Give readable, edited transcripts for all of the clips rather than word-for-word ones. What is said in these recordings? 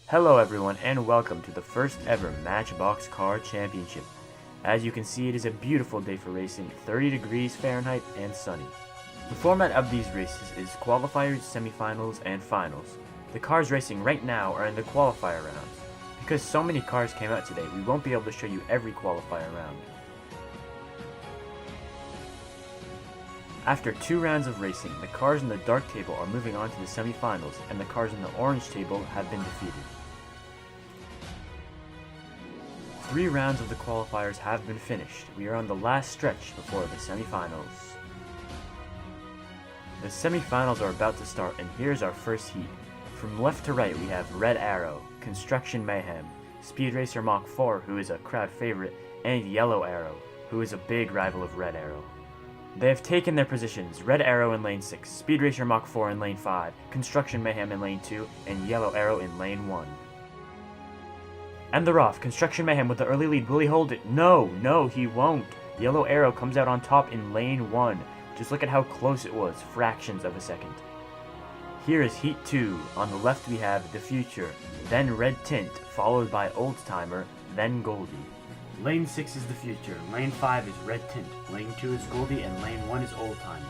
Hello everyone and welcome to the first ever Matchbox Car Championship. As you can see, it is a beautiful day for racing, 30 degrees Fahrenheit and sunny. The format of these races is qualifiers, semifinals, and finals. The cars racing right now are in the qualifier rounds. Because so many cars came out today, we won't be able to show you every qualifier round. After 2 rounds of racing, the cars in the dark table are moving on to the semifinals, and the cars in the orange table have been defeated. 3 rounds of the qualifiers have been finished. We are on the last stretch before the semifinals. The semifinals are about to start, and here's our first heat. From left to right we have Red Arrow, Construction Mayhem, Speed Racer Mach 4, who is a crowd favorite, and Yellow Arrow, who is a big rival of Red Arrow. They have taken their positions, Red Arrow in lane 6, Speed Racer Mach 4 in lane 5, Construction Mayhem in lane 2, and Yellow Arrow in lane 1. And they're off. Construction Mayhem with the early lead. Will he hold it? No, he won't. Yellow Arrow comes out on top in lane 1. Just look at how close it was, fractions of a second. Here is Heat 2. On the left we have The Future, then Red Tint, followed by Old Timer, then Goldie. Lane 6 is The Future, Lane 5 is Red Tint, Lane 2 is Goldie, and Lane 1 is Old Timer.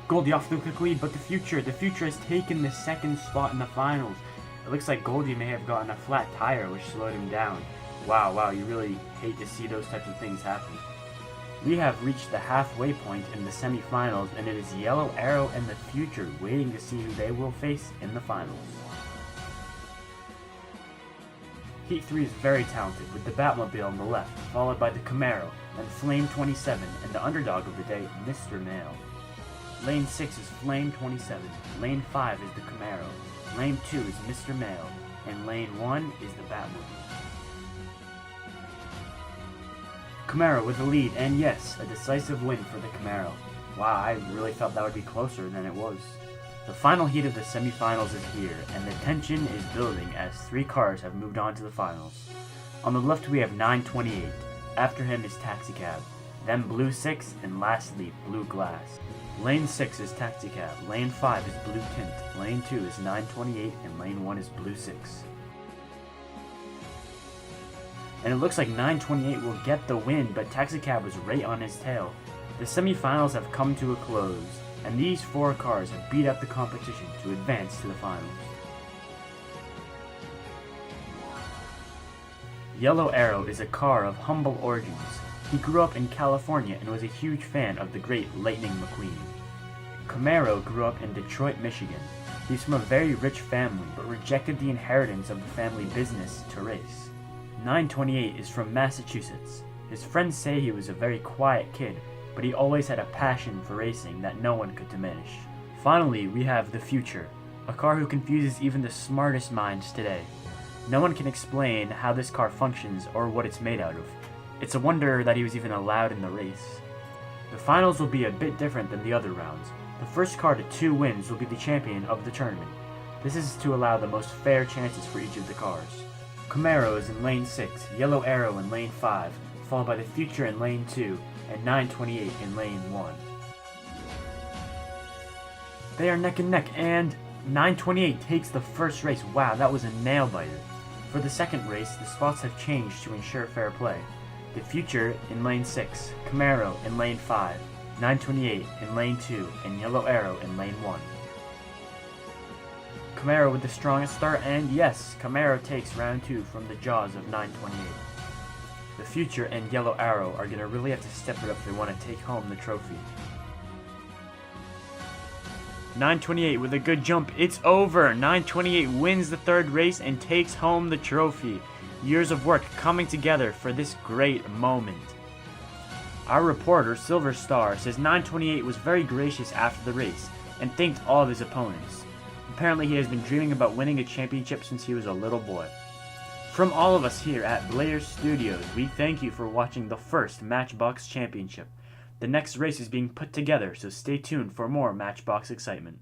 Goldie off to a quick lead, but The Future has taken the second spot in the finals. It looks like Goldie may have gotten a flat tire, which slowed him down. Wow, you really hate to see those types of things happen. We have reached the halfway point in the semifinals, and it is Yellow Arrow and The Future waiting to see who they will face in the finals. Heat 3 is very talented, with the Batmobile on the left, followed by the Camaro, and Flame 27, and the underdog of the day, Mr. Mail. Lane 6 is Flame 27, Lane 5 is the Camaro, Lane 2 is Mr. Mail, and Lane 1 is the Batmobile. Camaro with the lead, and yes, a decisive win for the Camaro. Wow, I really thought that would be closer than it was. The final heat of the semifinals is here, and the tension is building as 3 cars have moved on to the finals. On the left we have 928, after him is Taxicab, then Blue 6, and lastly Blue Glass. Lane 6 is Taxicab, Lane 5 is Blue Tint, Lane 2 is 928, and Lane 1 is Blue 6. And it looks like 928 will get the win, but Taxicab was right on his tail. The semifinals have come to a close, and these 4 cars have beat up the competition to advance to the finals. Yellow Arrow is a car of humble origins. He grew up in California and was a huge fan of the great Lightning McQueen. Camaro grew up in Detroit, Michigan. He's from a very rich family, but rejected the inheritance of the family business to race. 928 is from Massachusetts. His friends say he was a very quiet kid, but he always had a passion for racing that no one could diminish. Finally, we have The Future, a car who confuses even the smartest minds today. No one can explain how this car functions or what it's made out of. It's a wonder that he was even allowed in the race. The finals will be a bit different than the other rounds. The first car to 2 wins will be the champion of the tournament. This is to allow the most fair chances for each of the cars. Camaro is in lane 6, Yellow Arrow in lane 5, followed by The Future in lane 2, and 928 in lane 1. They are neck and neck, and 928 takes the first race. Wow, that was a nail-biter. For the second race, the spots have changed to ensure fair play. The Future in lane 6, Camaro in lane 5, 928 in lane 2, and Yellow Arrow in lane 1. Camaro with the strongest start, and yes, Camaro takes round 2 from the jaws of 928. The Future and Yellow Arrow are going to really have to step it up if they want to take home the trophy. 928 with a good jump. It's over. 928 wins the 3rd race and takes home the trophy. Years of work coming together for this great moment. Our reporter, Silver Star, says 928 was very gracious after the race and thanked all of his opponents. Apparently he has been dreaming about winning a championship since he was a little boy. From all of us here at Blayer Studios, we thank you for watching the first Matchbox Championship. The next race is being put together, so stay tuned for more Matchbox excitement.